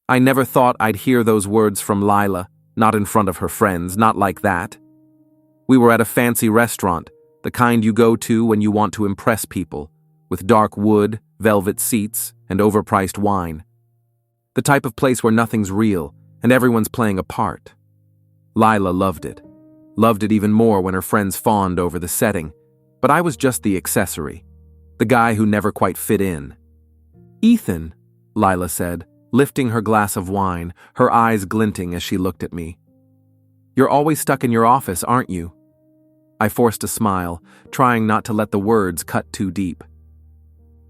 I never thought I'd hear those words from Lila, not in front of her friends, not like that. We were at a fancy restaurant, the kind you go to when you want to impress people, with dark wood, velvet seats, and overpriced wine. The type of place where nothing's real and everyone's playing a part. Lila loved it even more when her friends fawned over the setting, but I was just the accessory, the guy who never quite fit in. "Ethan," Lila said, lifting her glass of wine, her eyes glinting as she looked at me. "You're always stuck in your office, aren't you?" I forced a smile, trying not to let the words cut too deep.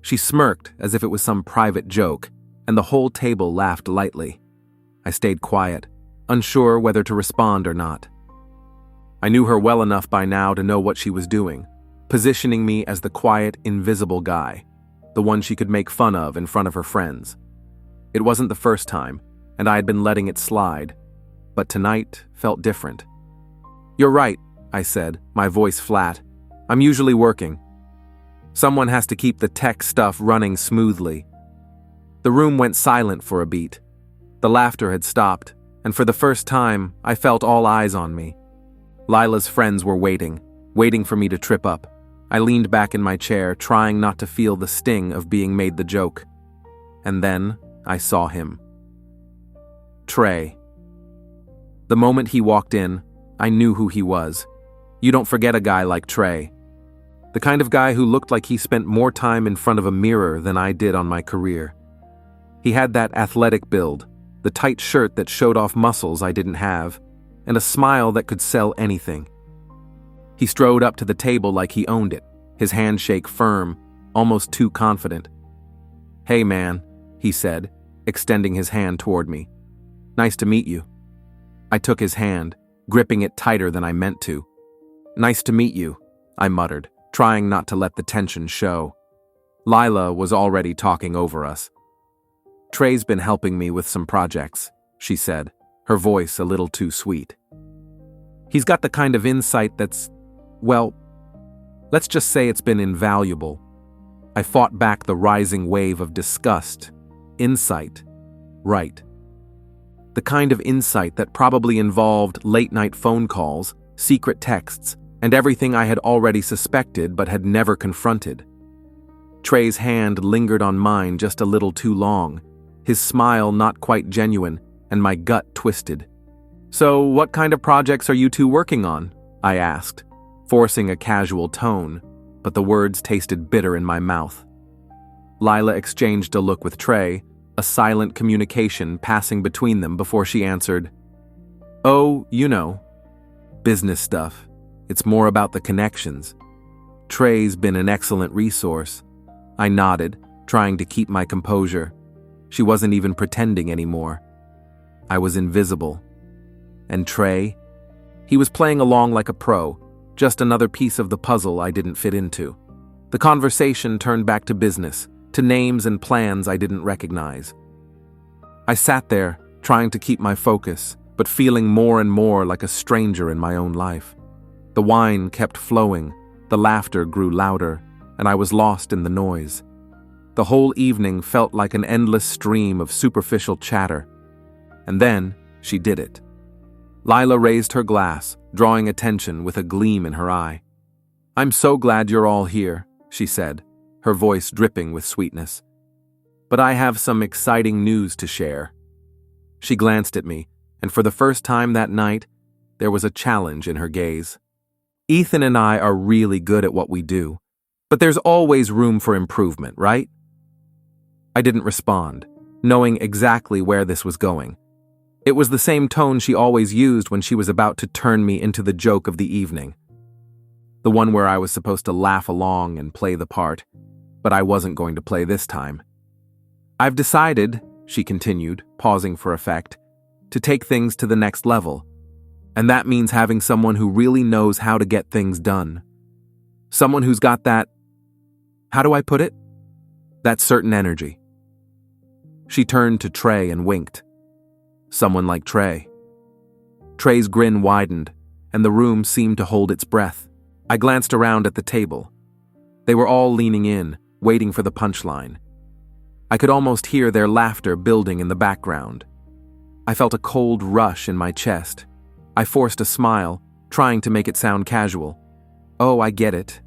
She smirked as if it was some private joke, and the whole table laughed lightly. I stayed quiet, unsure whether to respond or not. I knew her well enough by now to know what she was doing, positioning me as the quiet, invisible guy, the one she could make fun of in front of her friends. It wasn't the first time, and I had been letting it slide, but tonight felt different. "You're right," I said, my voice flat. "I'm usually working. Someone has to keep the tech stuff running smoothly." The room went silent for a beat. The laughter had stopped, and for the first time, I felt all eyes on me. Lila's friends were waiting for me to trip up. I leaned back in my chair, trying not to feel the sting of being made the joke. And then I saw him. Trey. The moment he walked in, I knew who he was. You don't forget a guy like Trey. The kind of guy who looked like he spent more time in front of a mirror than I did on my career. He had that athletic build, the tight shirt that showed off muscles I didn't have, and a smile that could sell anything. He strode up to the table like he owned it, his handshake firm, almost too confident. "Hey man," he said, extending his hand toward me. "Nice to meet you." I took his hand, gripping it tighter than I meant to. "Nice to meet you," I muttered, trying not to let the tension show. Lila was already talking over us. "Trey's been helping me with some projects," she said, her voice a little too sweet. "He's got the kind of insight that's, well, let's just say it's been invaluable." I fought back the rising wave of disgust. Insight. Right. The kind of insight that probably involved late-night phone calls, secret texts, and everything I had already suspected but had never confronted. Trey's hand lingered on mine just a little too long, his smile not quite genuine, and my gut twisted. "So, what kind of projects are you two working on?" I asked, forcing a casual tone, but the words tasted bitter in my mouth. Lila exchanged a look with Trey, a silent communication passing between them before she answered, "Oh, you know, business stuff. It's more about the connections. Trey's been an excellent resource." I nodded, trying to keep my composure. She wasn't even pretending anymore. I was invisible. And Trey? He was playing along like a pro, just another piece of the puzzle I didn't fit into. The conversation turned back to business, to names and plans I didn't recognize. I sat there, trying to keep my focus, but feeling more and more like a stranger in my own life. The wine kept flowing, the laughter grew louder, and I was lost in the noise. The whole evening felt like an endless stream of superficial chatter. And then, she did it. Lila raised her glass, drawing attention with a gleam in her eye. "I'm so glad you're all here," she said, her voice dripping with sweetness. "But I have some exciting news to share." She glanced at me, and for the first time that night, there was a challenge in her gaze. "Ethan and I are really good at what we do, but there's always room for improvement, right?" I didn't respond, knowing exactly where this was going. It was the same tone she always used when she was about to turn me into the joke of the evening. The one where I was supposed to laugh along and play the part, but I wasn't going to play this time. "I've decided," she continued, pausing for effect, "to take things to the next level. And that means having someone who really knows how to get things done. Someone who's got that, how do I put it? That certain energy." She turned to Trey and winked. Someone like Trey. Trey's grin widened, and the room seemed to hold its breath. I glanced around at the table. They were all leaning in, waiting for the punchline. I could almost hear their laughter building in the background. I felt a cold rush in my chest. I forced a smile, trying to make it sound casual. "Oh, I get it.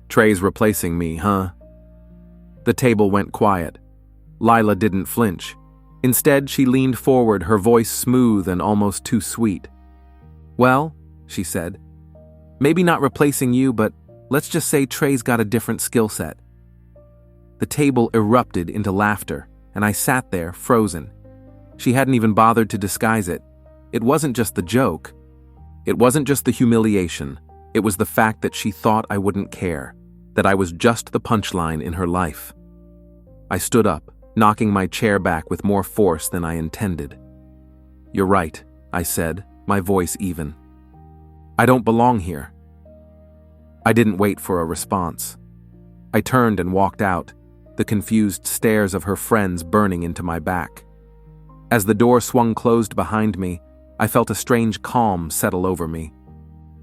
Trey's replacing me, huh?" The table went quiet. Lila didn't flinch. Instead, she leaned forward, her voice smooth and almost too sweet. "Well," she said, "maybe not replacing you, but let's just say Trey's got a different skill set." The table erupted into laughter, and I sat there, frozen. She hadn't even bothered to disguise it. It wasn't just the joke. It wasn't just the humiliation. It was the fact that she thought I wouldn't care, that I was just the punchline in her life. I stood up, knocking my chair back with more force than I intended. "You're right," I said, my voice even. "I don't belong here." I didn't wait for a response. I turned and walked out, the confused stares of her friends burning into my back. As the door swung closed behind me, I felt a strange calm settle over me.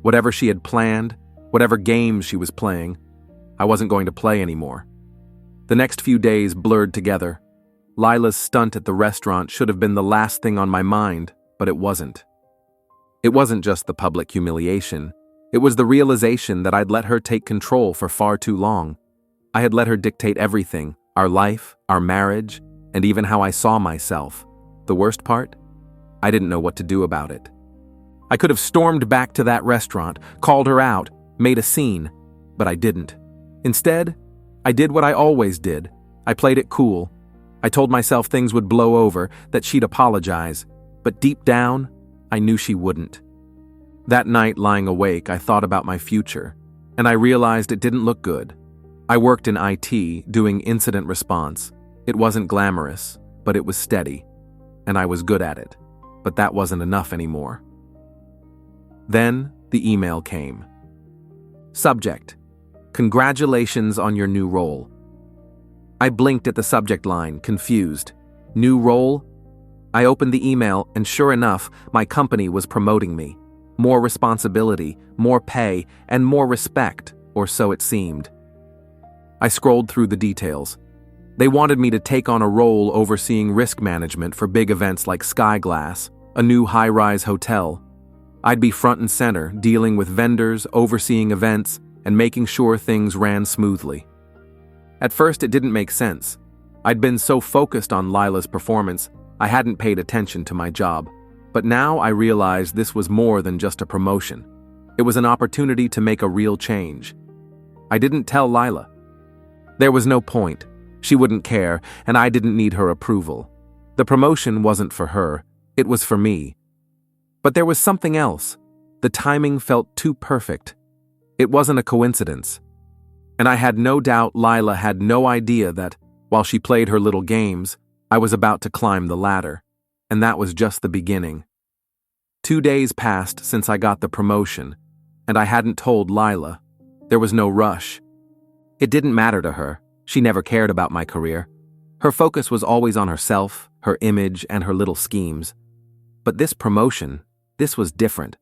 Whatever she had planned, whatever games she was playing, I wasn't going to play anymore. The next few days blurred together. Lila's stunt at the restaurant should have been the last thing on my mind, but it wasn't. It wasn't just the public humiliation. It was the realization that I'd let her take control for far too long. I had let her dictate everything, our life, our marriage, and even how I saw myself. The worst part? I didn't know what to do about it. I could have stormed back to that restaurant, called her out, made a scene, but I didn't. Instead, I did what I always did. I played it cool. I told myself things would blow over, that she'd apologize, but deep down, I knew she wouldn't. That night, lying awake, I thought about my future, and I realized it didn't look good. I worked in IT, doing incident response. It wasn't glamorous, but it was steady, and I was good at it. But that wasn't enough anymore. Then, the email came. Subject: Congratulations on your new role. I blinked at the subject line, confused. New role? I opened the email, and sure enough, my company was promoting me. More responsibility, more pay, and more respect, or so it seemed. I scrolled through the details. They wanted me to take on a role overseeing risk management for big events like Skyglass, a new high-rise hotel. I'd be front and center, dealing with vendors, overseeing events, and making sure things ran smoothly. At first, it didn't make sense. I'd been so focused on Lila's performance, I hadn't paid attention to my job. But now I realized this was more than just a promotion. It was an opportunity to make a real change. I didn't tell Lila. There was no point. She wouldn't care, and I didn't need her approval. The promotion wasn't for her, it was for me. But there was something else. The timing felt too perfect. It wasn't a coincidence. And I had no doubt Lila had no idea that, while she played her little games, I was about to climb the ladder. And that was just the beginning. 2 days passed since I got the promotion, and I hadn't told Lila. There was no rush. It didn't matter to her. She never cared about my career. Her focus was always on herself, her image, and her little schemes. But this promotion, this was different.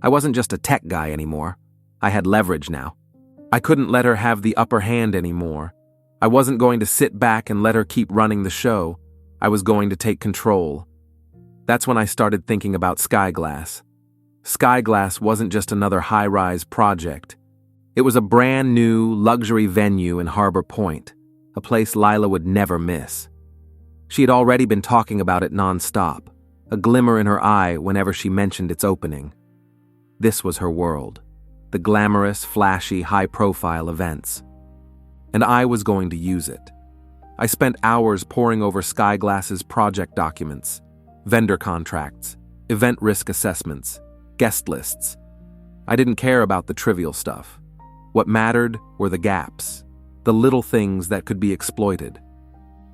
I wasn't just a tech guy anymore. I had leverage now. I couldn't let her have the upper hand anymore. I wasn't going to sit back and let her keep running the show. I was going to take control. That's when I started thinking about Skyglass. Skyglass wasn't just another high-rise project. It was a brand new, luxury venue in Harbor Point, a place Lila would never miss. She had already been talking about it nonstop, a glimmer in her eye whenever she mentioned its opening. This was her world, the glamorous, flashy, high-profile events. And I was going to use it. I spent hours poring over Skyglass's project documents, vendor contracts, event risk assessments, guest lists. I didn't care about the trivial stuff. What mattered were the gaps, the little things that could be exploited.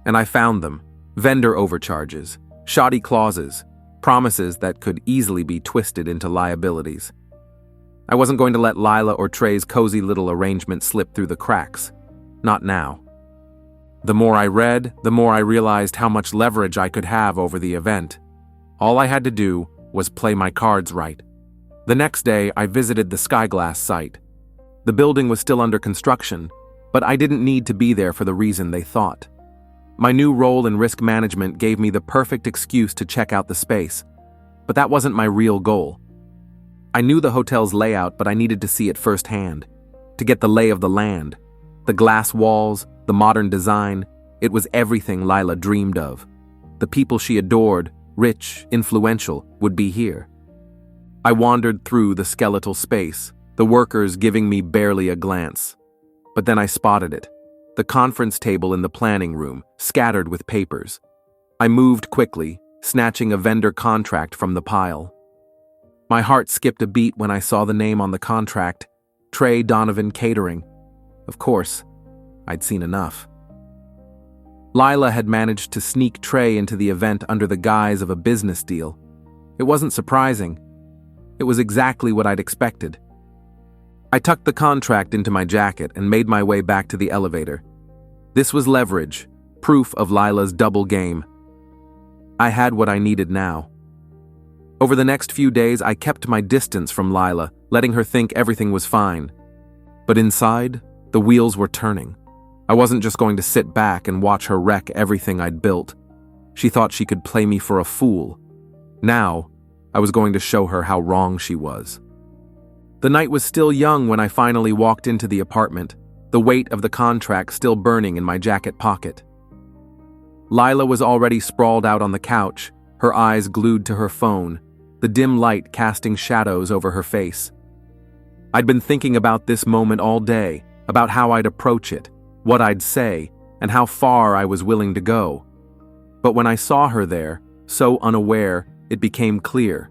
And I found them: vendor overcharges, shoddy clauses, promises that could easily be twisted into liabilities. I wasn't going to let Lila or Trey's cozy little arrangement slip through the cracks. Not now. The more I read, the more I realized how much leverage I could have over the event. All I had to do was play my cards right. The next day, I visited the Skyglass site. The building was still under construction, but I didn't need to be there for the reason they thought. My new role in risk management gave me the perfect excuse to check out the space, but that wasn't my real goal. I knew the hotel's layout, but I needed to see it firsthand, to get the lay of the land. The glass walls, the modern design, it was everything Lila dreamed of. The people she adored, rich, influential, would be here. I wandered through the skeletal space, the workers giving me barely a glance. But then I spotted it. The conference table in the planning room, scattered with papers. I moved quickly, snatching a vendor contract from the pile. My heart skipped a beat when I saw the name on the contract, Trey Donovan Catering. Of course, I'd seen enough. Lila had managed to sneak Trey into the event under the guise of a business deal. It wasn't surprising. It was exactly what I'd expected. I tucked the contract into my jacket and made my way back to the elevator. This was leverage, proof of Lila's double game. I had what I needed now. Over the next few days, I kept my distance from Lila, letting her think everything was fine. But inside, the wheels were turning. I wasn't just going to sit back and watch her wreck everything I'd built. She thought she could play me for a fool. Now, I was going to show her how wrong she was. The night was still young when I finally walked into the apartment, the weight of the contract still burning in my jacket pocket. Lila was already sprawled out on the couch, her eyes glued to her phone, the dim light casting shadows over her face. I'd been thinking about this moment all day, about how I'd approach it, what I'd say, and how far I was willing to go. But when I saw her there, so unaware, it became clear.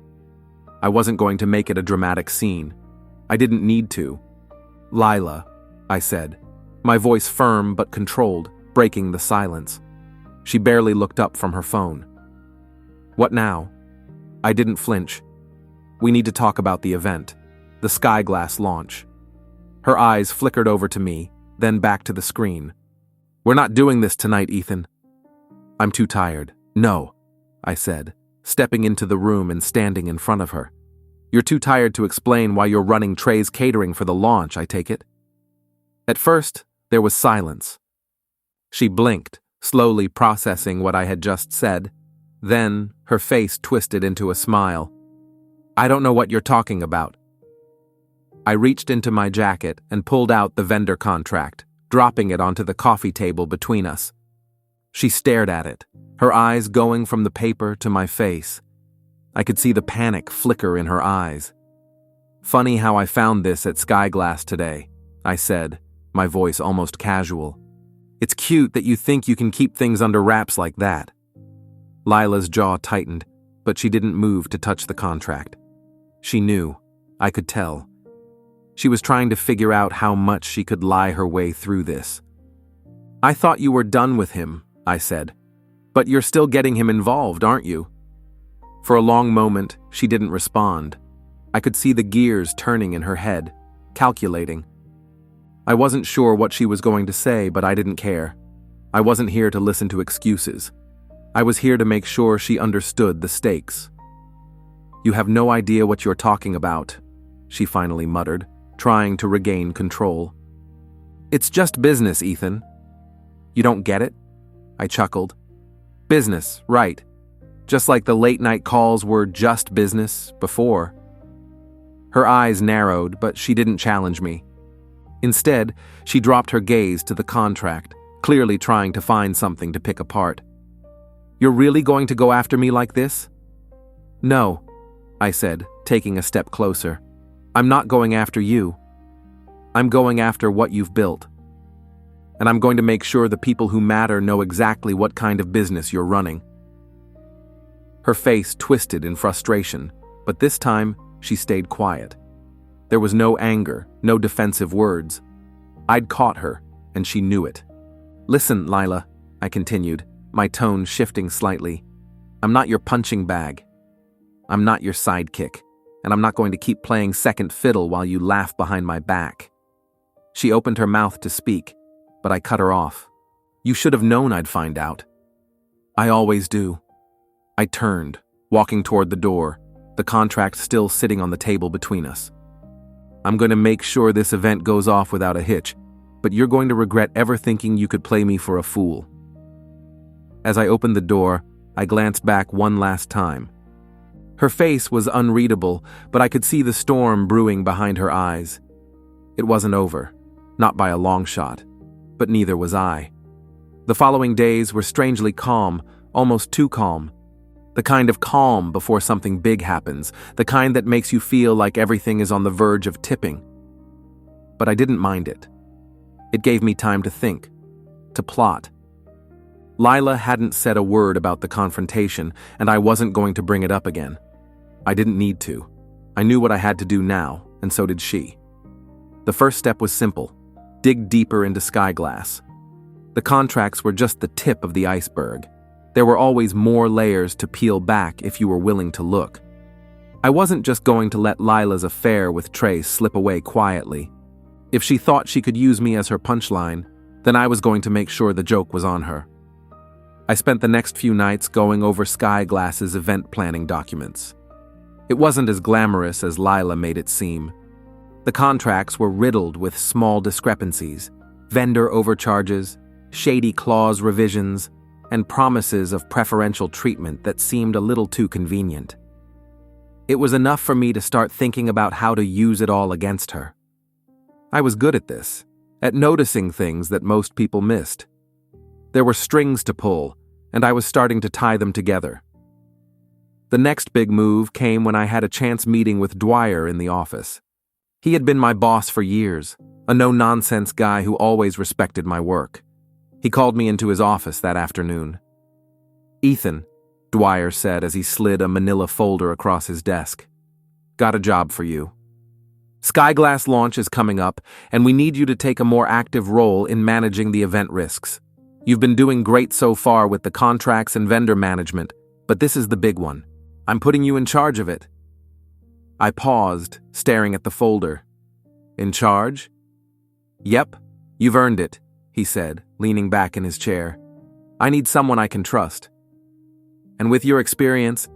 I wasn't going to make it a dramatic scene. I didn't need to. "Lila," I said, my voice firm but controlled, breaking the silence. She barely looked up from her phone. "What now?" I didn't flinch. "We need to talk about the event, the Skyglass launch." Her eyes flickered over to me, then back to the screen. "We're not doing this tonight, Ethan." "I'm too tired." "No," I said, stepping into the room and standing in front of her. "You're too tired to explain why you're running Trey's catering for the launch, I take it?" At first, there was silence. She blinked, slowly processing what I had just said. Then, her face twisted into a smile. "I don't know what you're talking about." I reached into my jacket and pulled out the vendor contract, dropping it onto the coffee table between us. She stared at it, her eyes going from the paper to my face. I could see the panic flicker in her eyes. "Funny how I found this at Skyglass today," I said, my voice almost casual. "It's cute that you think you can keep things under wraps like that." Lila's jaw tightened, but she didn't move to touch the contract. She knew. I could tell. She was trying to figure out how much she could lie her way through this. "I thought you were done with him," I said. "But you're still getting him involved, aren't you?" For a long moment, she didn't respond. I could see the gears turning in her head, calculating. I wasn't sure what she was going to say, but I didn't care. I wasn't here to listen to excuses. I was here to make sure she understood the stakes. "You have no idea what you're talking about," she finally muttered, trying to regain control. "It's just business, Ethan." "You don't get it?" I chuckled. "Business, right. Just like the late-night calls were just business before." Her eyes narrowed, but she didn't challenge me. Instead, she dropped her gaze to the contract, clearly trying to find something to pick apart. "You're really going to go after me like this?" "No," I said, taking a step closer. "I'm not going after you. I'm going after what you've built. And I'm going to make sure the people who matter know exactly what kind of business you're running." Her face twisted in frustration, but this time she stayed quiet. There was no anger, no defensive words. I'd caught her, and she knew it. "Listen, Lila," I continued, my tone shifting slightly. "I'm not your punching bag. I'm not your sidekick, and I'm not going to keep playing second fiddle while you laugh behind my back." She opened her mouth to speak, but I cut her off. "You should have known I'd find out." "I always do." I turned, walking toward the door, the contract still sitting on the table between us. "I'm going to make sure this event goes off without a hitch, but you're going to regret ever thinking you could play me for a fool." As I opened the door, I glanced back one last time. Her face was unreadable, but I could see the storm brewing behind her eyes. It wasn't over, not by a long shot, but neither was I. The following days were strangely calm, almost too calm. The kind of calm before something big happens, the kind that makes you feel like everything is on the verge of tipping. But I didn't mind it. It gave me time to think, to plot. Lila hadn't said a word about the confrontation, and I wasn't going to bring it up again. I didn't need to. I knew what I had to do now, and so did she. The first step was simple: dig deeper into Skyglass. The contracts were just the tip of the iceberg. There were always more layers to peel back if you were willing to look. I wasn't just going to let Lila's affair with Trey slip away quietly. If she thought she could use me as her punchline, then I was going to make sure the joke was on her. I spent the next few nights going over Skyglass's event planning documents. It wasn't as glamorous as Lila made it seem. The contracts were riddled with small discrepancies, vendor overcharges, shady clause revisions, and promises of preferential treatment that seemed a little too convenient. It was enough for me to start thinking about how to use it all against her. I was good at this, at noticing things that most people missed. There were strings to pull, and I was starting to tie them together. The next big move came when I had a chance meeting with Dwyer in the office. He had been my boss for years, a no-nonsense guy who always respected my work. He called me into his office that afternoon. "Ethan," Dwyer said as he slid a manila folder across his desk, "got a job for you. Skyglass launch is coming up, and we need you to take a more active role in managing the event risks. You've been doing great so far with the contracts and vendor management, but this is the big one. I'm putting you in charge of it." I paused, staring at the folder. "In charge?" "Yep, you've earned it," he said, leaning back in his chair. "I need someone I can trust. And with your experience,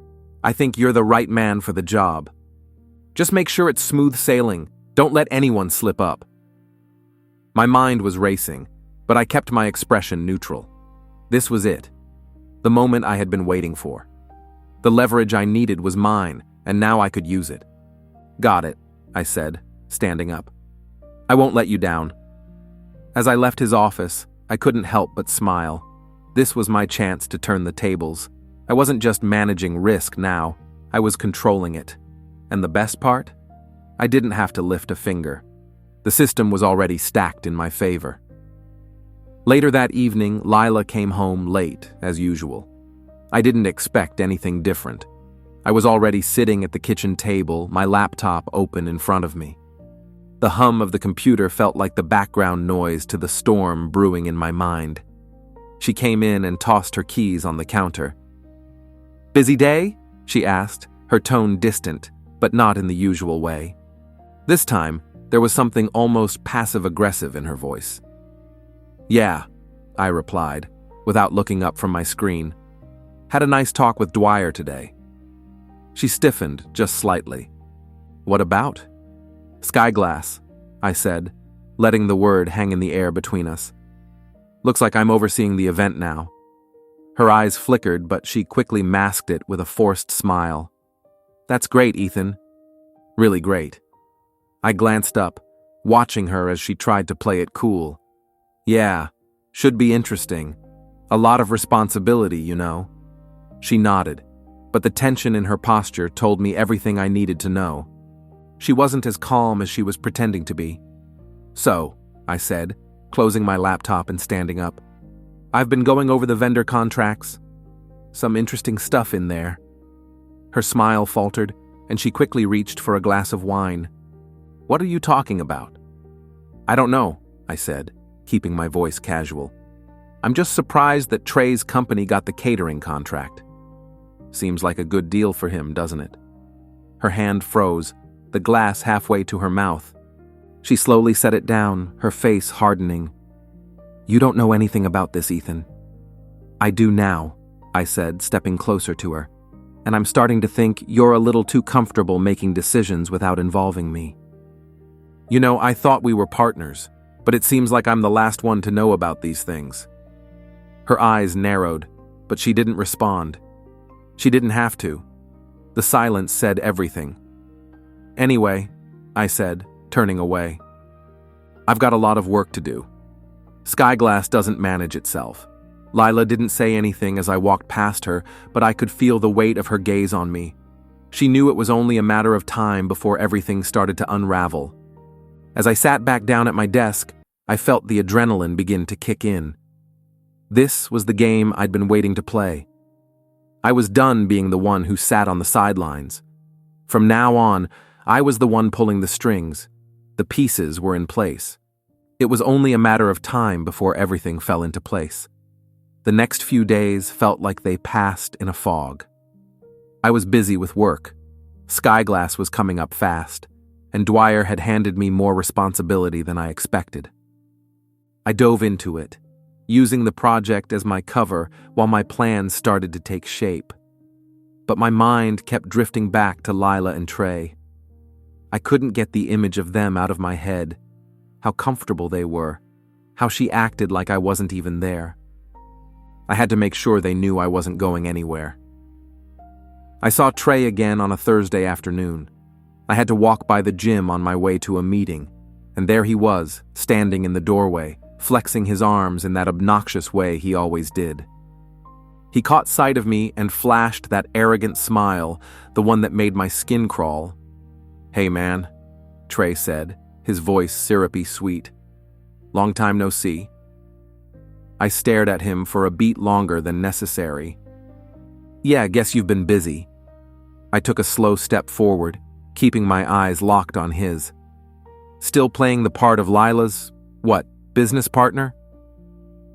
I think you're the right man for the job. Just make sure it's smooth sailing. Don't let anyone slip up." My mind was racing, but I kept my expression neutral. This was it. The moment I had been waiting for. The leverage I needed was mine, and now I could use it. "Got it," I said, standing up. "I won't let you down." As I left his office, I couldn't help but smile. This was my chance to turn the tables. I wasn't just managing risk now, I was controlling it. And the best part? I didn't have to lift a finger. The system was already stacked in my favor. Later that evening, Lila came home late, as usual. I didn't expect anything different. I was already sitting at the kitchen table, my laptop open in front of me. The hum of the computer felt like the background noise to the storm brewing in my mind. She came in and tossed her keys on the counter. "Busy day?" she asked, her tone distant, but not in the usual way. This time, there was something almost passive-aggressive in her voice. "Yeah," I replied, without looking up from my screen. "Had a nice talk with Dwyer today." She stiffened just slightly. "What about?" "Skyglass," I said, letting the word hang in the air between us. "Looks like I'm overseeing the event now." Her eyes flickered, but she quickly masked it with a forced smile. "That's great, Ethan. Really great." I glanced up, watching her as she tried to play it cool. "Yeah, should be interesting. A lot of responsibility, you know." She nodded, but the tension in her posture told me everything I needed to know. She wasn't as calm as she was pretending to be. "So," I said, closing my laptop and standing up, "I've been going over the vendor contracts. Some interesting stuff in there." Her smile faltered, and she quickly reached for a glass of wine. "What are you talking about?" "I don't know," I said, keeping my voice casual. "I'm just surprised that Trey's company got the catering contract. Seems like a good deal for him, doesn't it?" Her hand froze, the glass halfway to her mouth. She slowly set it down, her face hardening. "You don't know anything about this, Ethan." "I do now," I said, stepping closer to her. "And I'm starting to think you're a little too comfortable making decisions without involving me. You know, I thought we were partners, but it seems like I'm the last one to know about these things." Her eyes narrowed. but she didn't respond. She didn't have to. The silence said everything. "Anyway," I said, turning away. "I've got a lot of work to do." Skyglass doesn't manage itself. Lila didn't say anything as I walked past her, but I could feel the weight of her gaze on me. She knew it was only a matter of time before everything started to unravel. As I sat back down at my desk, I felt the adrenaline begin to kick in. This was the game I'd been waiting to play. I was done being the one who sat on the sidelines. From now on, I was the one pulling the strings. The pieces were in place. It was only a matter of time before everything fell into place. The next few days felt like they passed in a fog. I was busy with work. Skyglass was coming up fast, and Dwyer had handed me more responsibility than I expected. I dove into it, using the project as my cover while my plans started to take shape. But my mind kept drifting back to Lila and Trey. I couldn't get the image of them out of my head, how comfortable they were, how she acted like I wasn't even there. I had to make sure they knew I wasn't going anywhere. I saw Trey again on a Thursday afternoon. I had to walk by the gym on my way to a meeting, and there he was, standing in the doorway, flexing his arms in that obnoxious way he always did. He caught sight of me and flashed that arrogant smile, the one that made my skin crawl. "Hey man," Trey said, his voice syrupy sweet. "Long time no see." I stared at him for a beat longer than necessary. "Yeah, guess you've been busy." I took a slow step forward, keeping my eyes locked on his. "Still playing the part of Lila's, business partner?"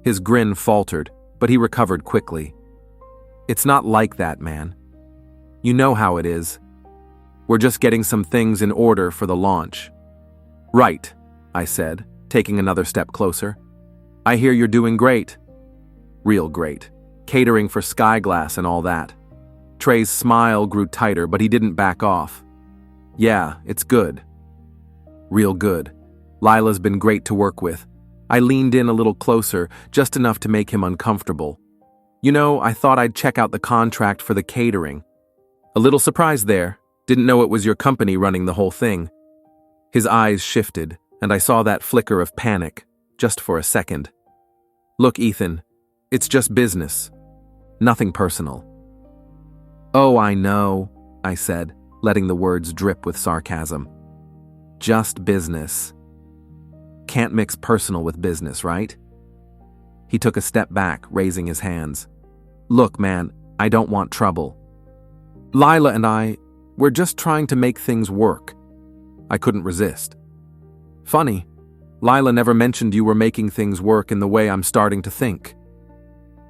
His grin faltered, but he recovered quickly. "It's not like that, man. You know how it is. We're just getting some things in order for the launch." "Right," I said, taking another step closer. "I hear you're doing great." "Real great. Catering for Skyglass and all that." Trey's smile grew tighter, but he didn't back off. "Yeah, it's good. Real good. Lila's been great to work with." I leaned in a little closer, just enough to make him uncomfortable. "You know, I thought I'd check out the contract for the catering. A little surprised there. Didn't know it was your company running the whole thing." His eyes shifted, and I saw that flicker of panic, just for a second. "Look, Ethan, it's just business. Nothing personal." "Oh, I know," I said, letting the words drip with sarcasm. "Just business. Can't mix personal with business, right?" He took a step back, raising his hands. "Look, man, I don't want trouble. Lila and we're just trying to make things work." I couldn't resist. "Funny, Lila never mentioned you were making things work in the way I'm starting to think."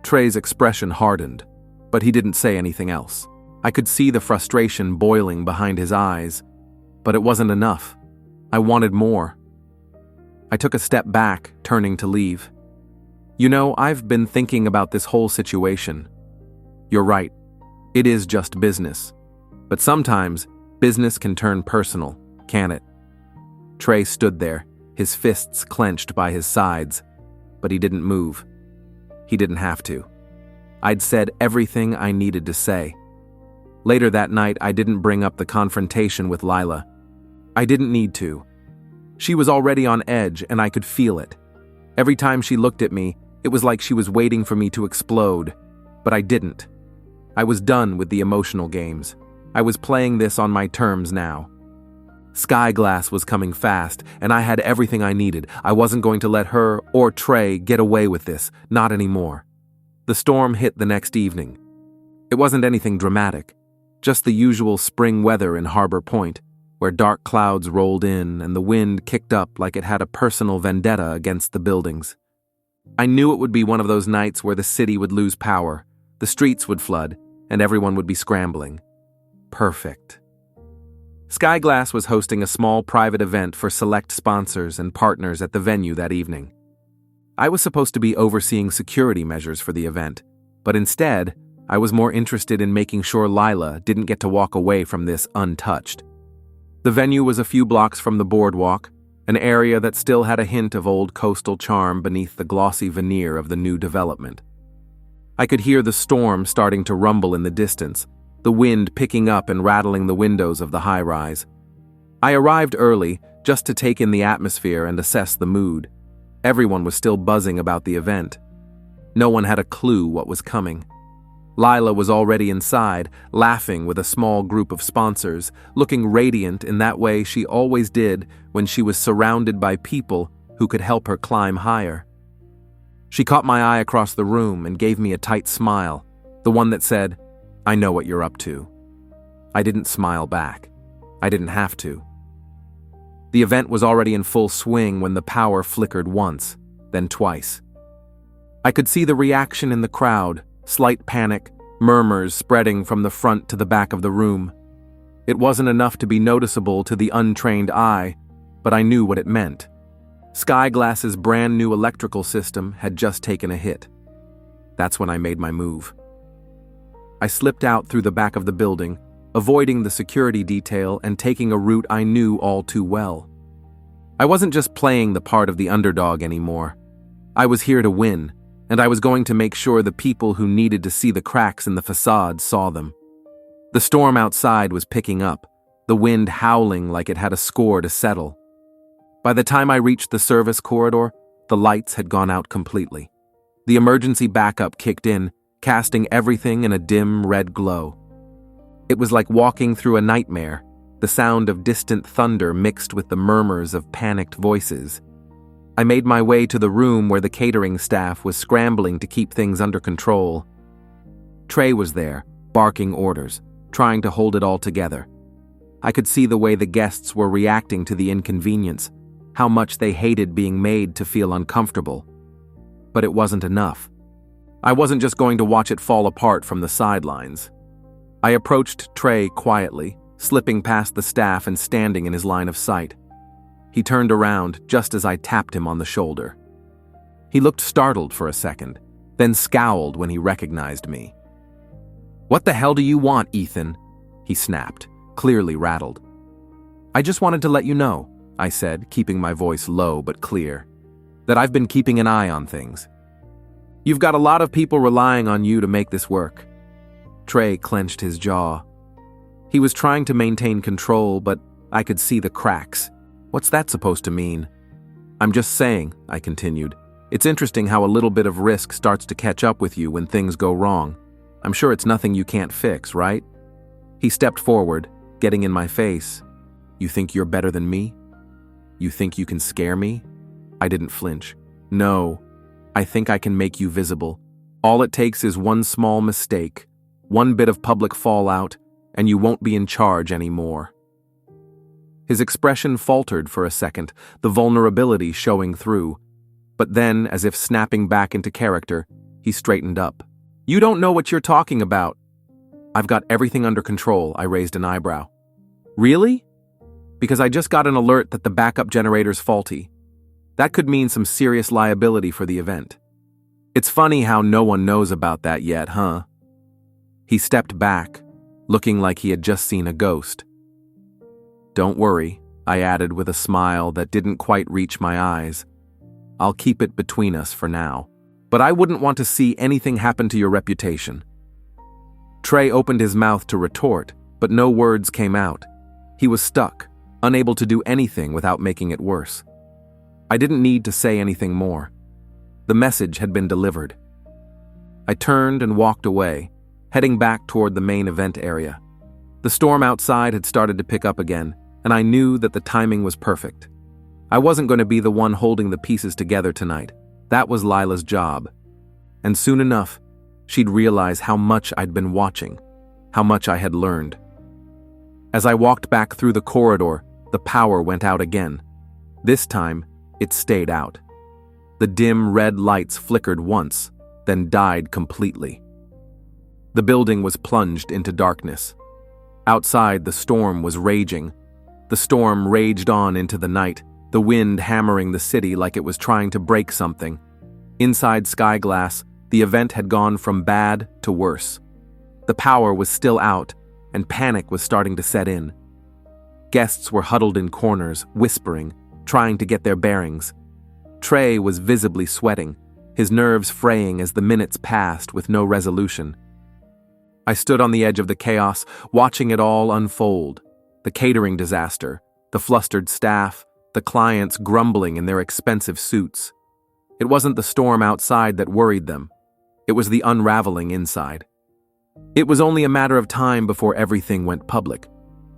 Trey's expression hardened, but he didn't say anything else. I could see the frustration boiling behind his eyes, but it wasn't enough. I wanted more. I took a step back, turning to leave. "You know, I've been thinking about this whole situation. You're right. It is just business. But sometimes, business can turn personal, can't it?" Trey stood there, his fists clenched by his sides, but he didn't move. He didn't have to. I'd said everything I needed to say. Later that night, I didn't bring up the confrontation with Lila. I didn't need to. She was already on edge, and I could feel it. Every time she looked at me, it was like she was waiting for me to explode, but I didn't. I was done with the emotional games. I was playing this on my terms now. Skyglass was coming fast, and I had everything I needed. I wasn't going to let her or Trey get away with this, not anymore. The storm hit the next evening. It wasn't anything dramatic, just the usual spring weather in Harbor Point, where dark clouds rolled in and the wind kicked up like it had a personal vendetta against the buildings. I knew it would be one of those nights where the city would lose power, the streets would flood, and everyone would be scrambling. Perfect. Skyglass was hosting a small private event for select sponsors and partners at the venue that evening. I was supposed to be overseeing security measures for the event, but instead, I was more interested in making sure Lila didn't get to walk away from this untouched. The venue was a few blocks from the boardwalk, an area that still had a hint of old coastal charm beneath the glossy veneer of the new development. I could hear the storm starting to rumble in the distance, the wind picking up and rattling the windows of the high-rise. I arrived early just to take in the atmosphere and assess the mood. Everyone was still buzzing about the event. No one had a clue what was coming. Lila was already inside, laughing with a small group of sponsors, looking radiant in that way she always did when she was surrounded by people who could help her climb higher. She caught my eye across the room and gave me a tight smile, the one that said, "I know what you're up to." I didn't smile back. I didn't have to. The event was already in full swing when the power flickered once, then twice. I could see the reaction in the crowd, slight panic, murmurs spreading from the front to the back of the room. It wasn't enough to be noticeable to the untrained eye, but I knew what it meant. Skyglass's brand new electrical system had just taken a hit. That's when I made my move. I slipped out through the back of the building, avoiding the security detail and taking a route I knew all too well. I wasn't just playing the part of the underdog anymore. I was here to win, and I was going to make sure the people who needed to see the cracks in the facade saw them. The storm outside was picking up, the wind howling like it had a score to settle. By the time I reached the service corridor, the lights had gone out completely. The emergency backup kicked in, casting everything in a dim red glow. It was like walking through a nightmare, the sound of distant thunder mixed with the murmurs of panicked voices. I made my way to the room where the catering staff was scrambling to keep things under control. Trey was there, barking orders, trying to hold it all together. I could see the way the guests were reacting to the inconvenience, how much they hated being made to feel uncomfortable. But it wasn't enough. I wasn't just going to watch it fall apart from the sidelines. I approached Trey quietly, slipping past the staff and standing in his line of sight. He turned around just as I tapped him on the shoulder. He looked startled for a second, then scowled when he recognized me. "What the hell do you want, Ethan?" he snapped, clearly rattled. "I just wanted to let you know," I said, keeping my voice low but clear, "that I've been keeping an eye on things. You've got a lot of people relying on you to make this work." Trey clenched his jaw. He was trying to maintain control, but I could see the cracks. "What's that supposed to mean?" "I'm just saying," I continued. "It's interesting how a little bit of risk starts to catch up with you when things go wrong. I'm sure it's nothing you can't fix, right?" He stepped forward, getting in my face. "You think you're better than me? You think you can scare me?" I didn't flinch. "No, I think I can make you visible. All it takes is one small mistake, one bit of public fallout, and you won't be in charge anymore." His expression faltered for a second, the vulnerability showing through. But then, as if snapping back into character, he straightened up. "You don't know what you're talking about." "I've got everything under control," I raised an eyebrow. "Really?" "Because I just got an alert that the backup generator's faulty. That could mean some serious liability for the event. It's funny how no one knows about that yet, huh?" He stepped back, looking like he had just seen a ghost. "Don't worry," I added with a smile that didn't quite reach my eyes. "I'll keep it between us for now. But I wouldn't want to see anything happen to your reputation." Trey opened his mouth to retort, but no words came out. He was stuck, unable to do anything without making it worse. I didn't need to say anything more. The message had been delivered. I turned and walked away, heading back toward the main event area. The storm outside had started to pick up again, and I knew that the timing was perfect. I wasn't going to be the one holding the pieces together tonight. That was Lila's job. And soon enough, she'd realize how much I'd been watching, how much I had learned. As I walked back through the corridor, the power went out again. This time, it stayed out. The dim red lights flickered once, then died completely. The building was plunged into darkness. Outside, the storm was raging. The storm raged on into the night, the wind hammering the city like it was trying to break something. Inside Skyglass, the event had gone from bad to worse. The power was still out, and panic was starting to set in. Guests were huddled in corners, whispering, trying to get their bearings. Trey was visibly sweating, his nerves fraying as the minutes passed with no resolution. I stood on the edge of the chaos, watching it all unfold. The catering disaster, the flustered staff, the clients grumbling in their expensive suits. It wasn't the storm outside that worried them. It was the unraveling inside. It was only a matter of time before everything went public.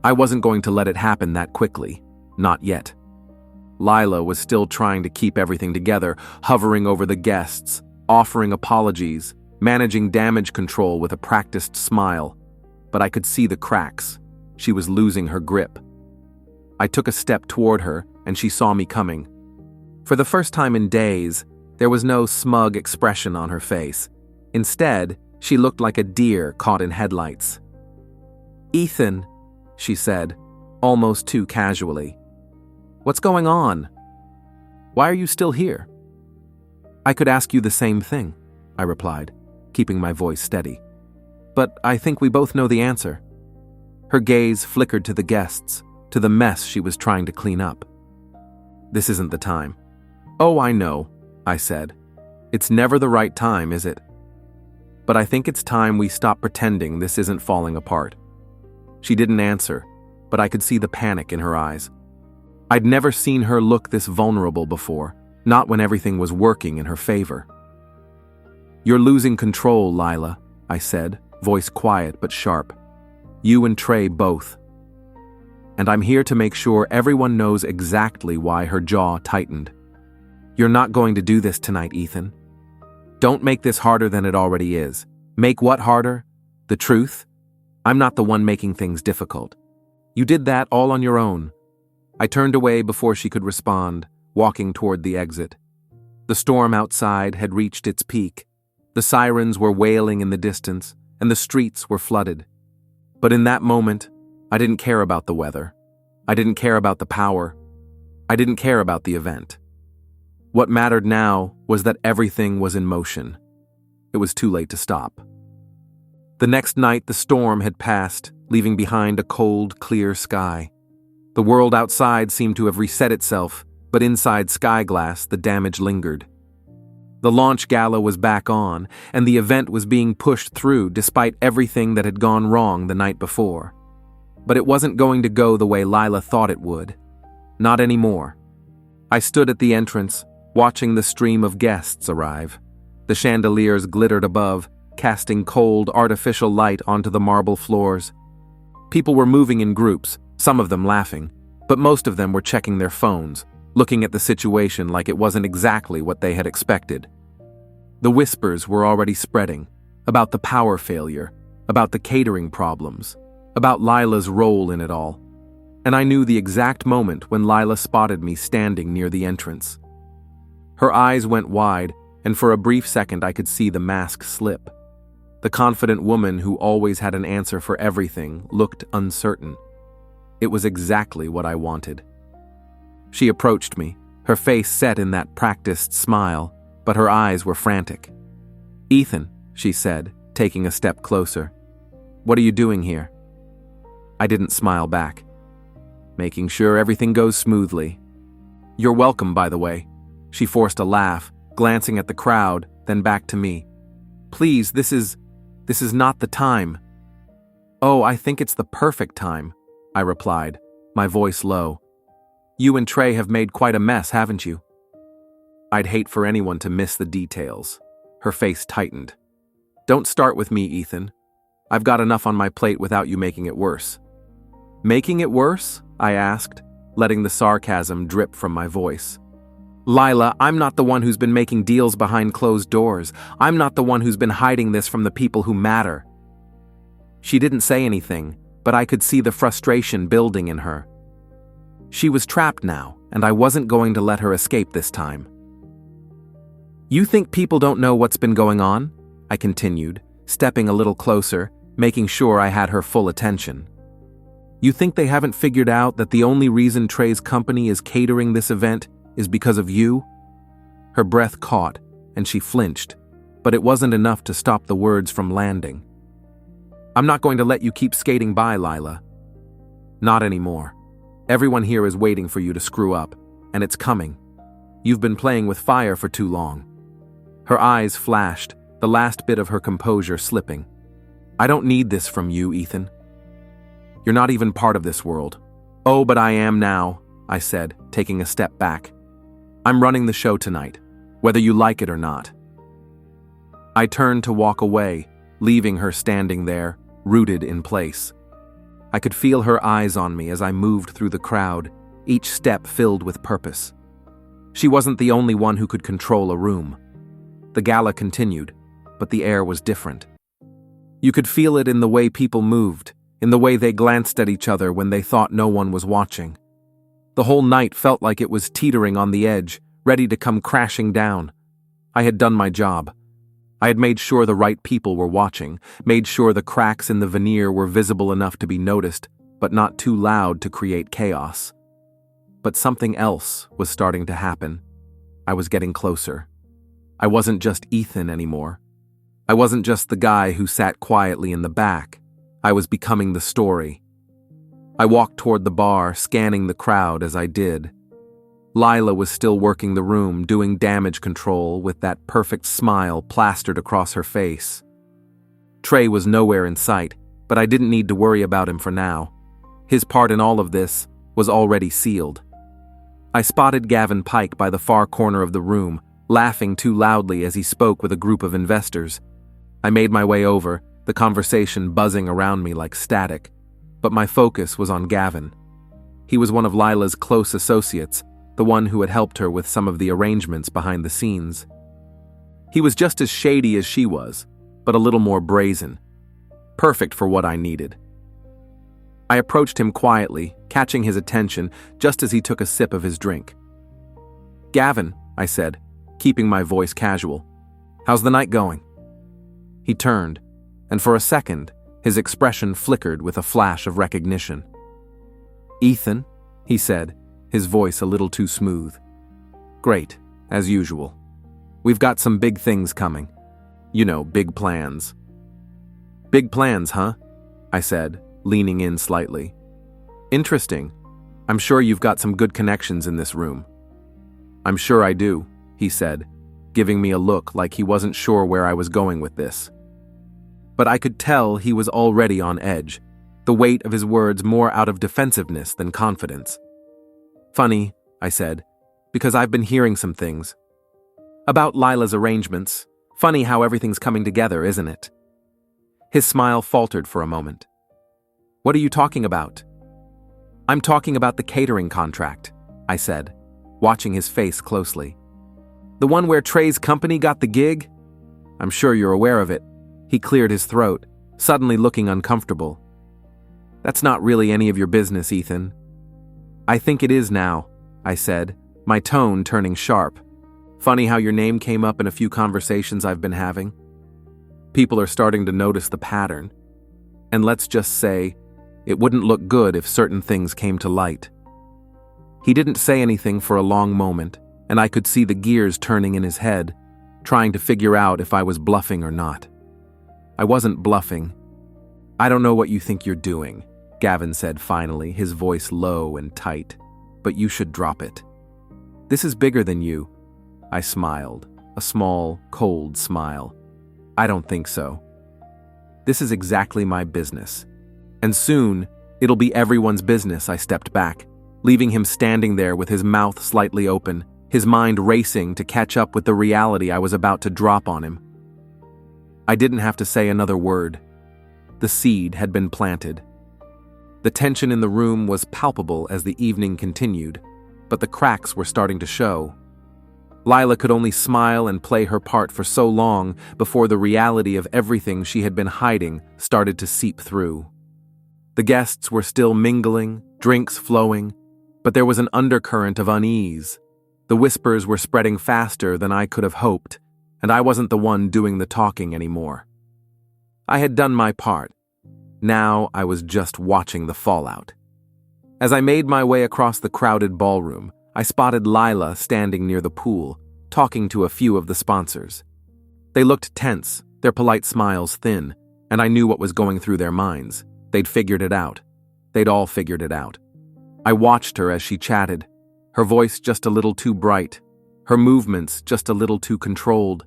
I wasn't going to let it happen that quickly. Not yet. Lila was still trying to keep everything together, hovering over the guests, offering apologies, managing damage control with a practiced smile. But I could see the cracks. She was losing her grip. I took a step toward her, and she saw me coming. For the first time in days, there was no smug expression on her face. Instead, she looked like a deer caught in headlights. "Ethan," she said, almost too casually. "What's going on? Why are you still here?" "I could ask you the same thing," I replied, keeping my voice steady. "But I think we both know the answer." Her gaze flickered to the guests, to the mess she was trying to clean up. "This isn't the time." "Oh, I know," I said. "It's never the right time, is it? But I think it's time we stop pretending this isn't falling apart." She didn't answer, but I could see the panic in her eyes. I'd never seen her look this vulnerable before, not when everything was working in her favor. "You're losing control, Lila," I said, voice quiet but sharp. "You and Trey both. And I'm here to make sure everyone knows exactly why." Her jaw tightened. "You're not going to do this tonight, Ethan. Don't make this harder than it already is." "Make what harder? The truth? I'm not the one making things difficult. You did that all on your own." I turned away before she could respond, walking toward the exit. The storm outside had reached its peak. The sirens were wailing in the distance, and the streets were flooded. But in that moment, I didn't care about the weather. I didn't care about the power. I didn't care about the event. What mattered now was that everything was in motion. It was too late to stop. The next night, the storm had passed, leaving behind a cold, clear sky. The world outside seemed to have reset itself, but inside Sky Glass, the damage lingered. The launch gala was back on, and the event was being pushed through despite everything that had gone wrong the night before. But it wasn't going to go the way Lila thought it would. Not anymore. I stood at the entrance, watching the stream of guests arrive. The chandeliers glittered above, casting cold, artificial light onto the marble floors. People were moving in groups, some of them laughing, but most of them were checking their phones, looking at the situation like it wasn't exactly what they had expected. The whispers were already spreading, about the power failure, about the catering problems, about Lila's role in it all. And I knew the exact moment when Lila spotted me standing near the entrance. Her eyes went wide, and for a brief second I could see the mask slip. The confident woman who always had an answer for everything looked uncertain. It was exactly what I wanted. She approached me, her face set in that practiced smile, but her eyes were frantic. "Ethan," she said, taking a step closer. "What are you doing here?" I didn't smile back. "Making sure everything goes smoothly." "You're welcome, by the way." She forced a laugh, glancing at the crowd, then back to me. "Please, this is not the time." "Oh, I think it's the perfect time," I replied, my voice low. "You and Trey have made quite a mess, haven't you?" I'd hate for anyone to miss the details. Her face tightened. "Don't start with me, Ethan. I've got enough on my plate without you making it worse." "Making it worse?" I asked, letting the sarcasm drip from my voice. "Lila, I'm not the one who's been making deals behind closed doors. I'm not the one who's been hiding this from the people who matter." She didn't say anything, but I could see the frustration building in her. She was trapped now, and I wasn't going to let her escape this time. "You think people don't know what's been going on?" I continued, stepping a little closer, making sure I had her full attention. "You think they haven't figured out that the only reason Trey's company is catering this event is because of you?" Her breath caught, and she flinched, but it wasn't enough to stop the words from landing. "I'm not going to let you keep skating by, Lila. Not anymore. Everyone here is waiting for you to screw up, and it's coming. You've been playing with fire for too long." Her eyes flashed, the last bit of her composure slipping. "I don't need this from you, Ethan. You're not even part of this world." "Oh, but I am now," I said, taking a step back. "I'm running the show tonight, whether you like it or not." I turned to walk away, leaving her standing there, rooted in place. I could feel her eyes on me as I moved through the crowd, each step filled with purpose. She wasn't the only one who could control a room. The gala continued, but the air was different. You could feel it in the way people moved, in the way they glanced at each other when they thought no one was watching. The whole night felt like it was teetering on the edge, ready to come crashing down. I had done my job. I had made sure the right people were watching, made sure the cracks in the veneer were visible enough to be noticed, but not too loud to create chaos. But something else was starting to happen. I was getting closer. I wasn't just Ethan anymore. I wasn't just the guy who sat quietly in the back. I was becoming the story. I walked toward the bar, scanning the crowd as I did. Lila was still working the room, doing damage control with that perfect smile plastered across her face. Trey was nowhere in sight, but I didn't need to worry about him for now. His part in all of this was already sealed. I spotted Gavin Pike by the far corner of the room, laughing too loudly as he spoke with a group of investors. I made my way over, the conversation buzzing around me like static, but my focus was on Gavin. He was one of Lila's close associates, the one who had helped her with some of the arrangements behind the scenes. He was just as shady as she was, but a little more brazen. Perfect for what I needed. I approached him quietly, catching his attention just as he took a sip of his drink. "Gavin," I said, keeping my voice casual, "how's the night going?" He turned, and for a second, his expression flickered with a flash of recognition. "Ethan," he said, his voice a little too smooth. "Great, as usual. We've got some big things coming. You know, big plans." "Big plans, huh?" I said, leaning in slightly. "Interesting. I'm sure you've got some good connections in this room." "I'm sure I do," he said, giving me a look like he wasn't sure where I was going with this. But I could tell he was already on edge, the weight of his words more out of defensiveness than confidence. "Funny," I said, "because I've been hearing some things. About Lila's arrangements. Funny how everything's coming together, isn't it?" His smile faltered for a moment. "What are you talking about?" "I'm talking about the catering contract," I said, watching his face closely. "The one where Trey's company got the gig? I'm sure you're aware of it." He cleared his throat, suddenly looking uncomfortable. "That's not really any of your business, Ethan." "I think it is now," I said, my tone turning sharp. "Funny how your name came up in a few conversations I've been having. People are starting to notice the pattern. And let's just say, it wouldn't look good if certain things came to light." He didn't say anything for a long moment, and I could see the gears turning in his head, trying to figure out if I was bluffing or not. I wasn't bluffing. "I don't know what you think you're doing," Gavin said finally, his voice low and tight, "but you should drop it. This is bigger than you." I smiled, a small, cold smile. "I don't think so. This is exactly my business. And soon, it'll be everyone's business." I stepped back, leaving him standing there with his mouth slightly open, his mind racing to catch up with the reality I was about to drop on him. I didn't have to say another word. The seed had been planted. The tension in the room was palpable as the evening continued, but the cracks were starting to show. Lila could only smile and play her part for so long before the reality of everything she had been hiding started to seep through. The guests were still mingling, drinks flowing, but there was an undercurrent of unease. The whispers were spreading faster than I could have hoped, and I wasn't the one doing the talking anymore. I had done my part. Now I was just watching the fallout. As I made my way across the crowded ballroom, I spotted Lila standing near the pool, talking to a few of the sponsors. They looked tense, their polite smiles thin, and I knew what was going through their minds. They'd figured it out. They'd all figured it out. I watched her as she chatted, her voice just a little too bright, her movements just a little too controlled.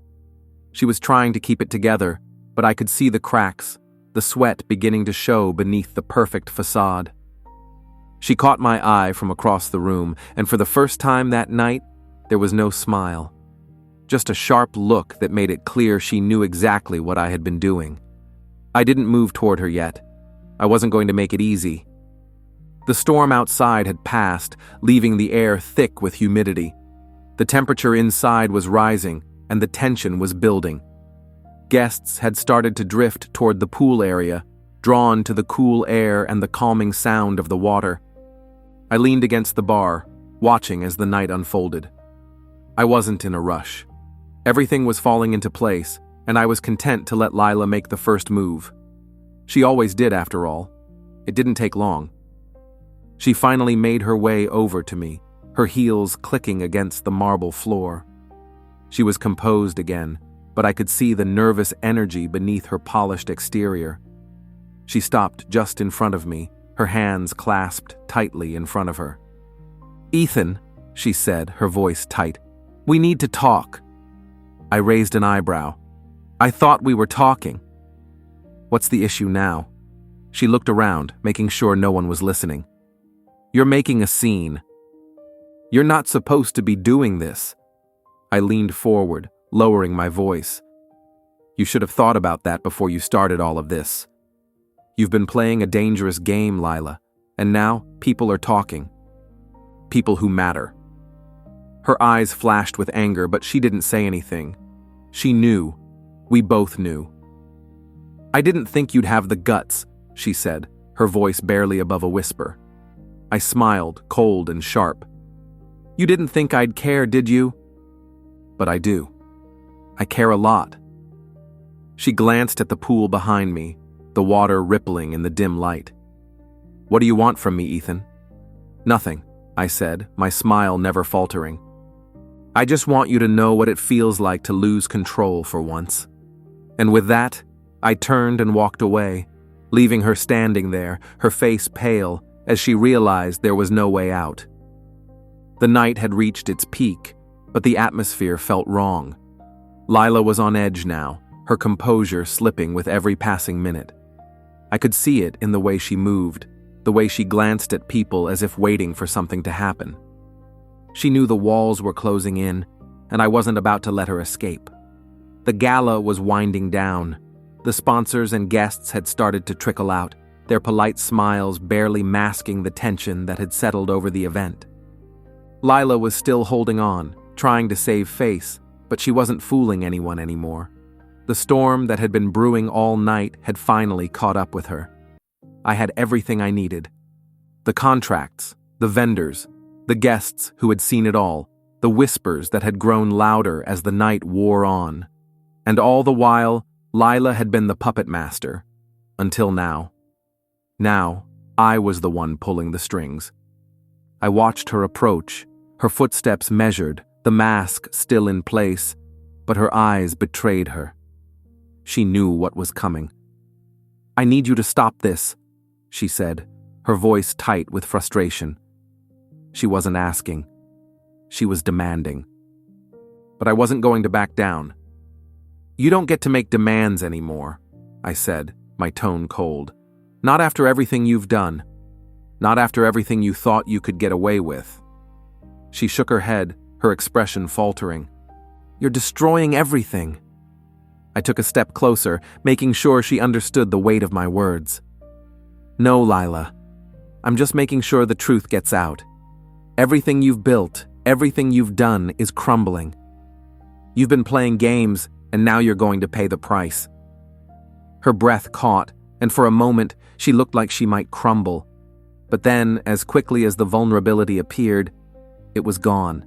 She was trying to keep it together, but I could see the cracks, the sweat beginning to show beneath the perfect facade. She caught my eye from across the room, and for the first time that night, there was no smile. Just a sharp look that made it clear she knew exactly what I had been doing. I didn't move toward her yet. I wasn't going to make it easy. The storm outside had passed, leaving the air thick with humidity. The temperature inside was rising, and the tension was building. Guests had started to drift toward the pool area, drawn to the cool air and the calming sound of the water. I leaned against the bar, watching as the night unfolded. I wasn't in a rush. Everything was falling into place, and I was content to let Lila make the first move. She always did, after all. It didn't take long. She finally made her way over to me, her heels clicking against the marble floor. She was composed again, but I could see the nervous energy beneath her polished exterior. She stopped just in front of me, her hands clasped tightly in front of her. "Ethan," she said, her voice tight, "we need to talk." I raised an eyebrow. "I thought we were talking." "What's the issue now?" She looked around, making sure no one was listening. "You're making a scene. You're not supposed to be doing this." I leaned forward, lowering my voice. "You should have thought about that before you started all of this. You've been playing a dangerous game, Lila, and now people are talking. People who matter." Her eyes flashed with anger, but she didn't say anything. She knew. We both knew. "I didn't think you'd have the guts," she said, her voice barely above a whisper. I smiled, cold and sharp. "You didn't think I'd care, did you?" "But I do. I care a lot." She glanced at the pool behind me, the water rippling in the dim light. "What do you want from me, Ethan?" "Nothing," I said, my smile never faltering. "I just want you to know what it feels like to lose control for once." And with that, I turned and walked away, leaving her standing there, her face pale, as she realized there was no way out. The night had reached its peak, but the atmosphere felt wrong. Lila was on edge now, her composure slipping with every passing minute. I could see it in the way she moved, the way she glanced at people as if waiting for something to happen. She knew the walls were closing in, and I wasn't about to let her escape. The gala was winding down. The sponsors and guests had started to trickle out, their polite smiles barely masking the tension that had settled over the event. Lila was still holding on, trying to save face, but she wasn't fooling anyone anymore. The storm that had been brewing all night had finally caught up with her. I had everything I needed. The contracts, the vendors, the guests who had seen it all, the whispers that had grown louder as the night wore on. And all the while, Lila had been the puppet master. Until now. Now, I was the one pulling the strings. I watched her approach, her footsteps measured, the mask still in place, but her eyes betrayed her. She knew what was coming. "I need you to stop this," she said, her voice tight with frustration. She wasn't asking. She was demanding. But I wasn't going to back down. "You don't get to make demands anymore," I said, my tone cold. "Not after everything you've done. Not after everything you thought you could get away with." She shook her head, her expression faltering. "You're destroying everything." I took a step closer, making sure she understood the weight of my words. "No, Lila. I'm just making sure the truth gets out. Everything you've built, everything you've done is crumbling. You've been playing games, and now you're going to pay the price." Her breath caught, and for a moment, she looked like she might crumble. But then, as quickly as the vulnerability appeared, it was gone.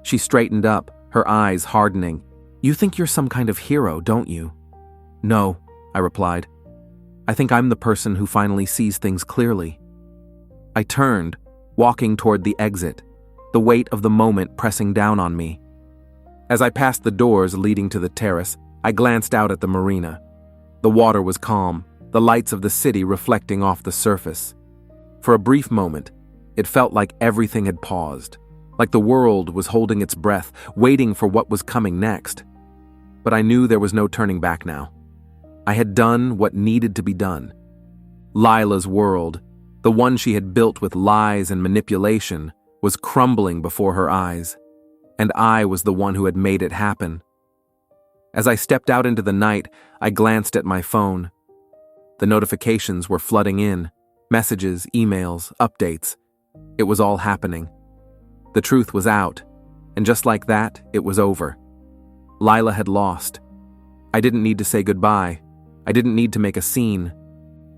She straightened up, her eyes hardening. "You think you're some kind of hero, don't you?" "No," I replied. "I think I'm the person who finally sees things clearly." I turned, walking toward the exit, the weight of the moment pressing down on me. As I passed the doors leading to the terrace, I glanced out at the marina. The water was calm, the lights of the city reflecting off the surface. For a brief moment, it felt like everything had paused, like the world was holding its breath, waiting for what was coming next. but I knew there was no turning back now. I had done what needed to be done. Lila's world, the one she had built with lies and manipulation, was crumbling before her eyes, and I was the one who had made it happen. As I stepped out into the night, I glanced at my phone. The notifications were flooding in, messages, emails, updates. It was all happening. The truth was out, and just like that, it was over. Lila had lost. I didn't need to say goodbye. I didn't need to make a scene.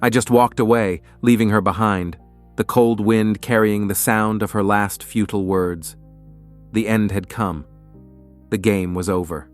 I just walked away, leaving her behind, the cold wind carrying the sound of her last futile words. The end had come. The game was over.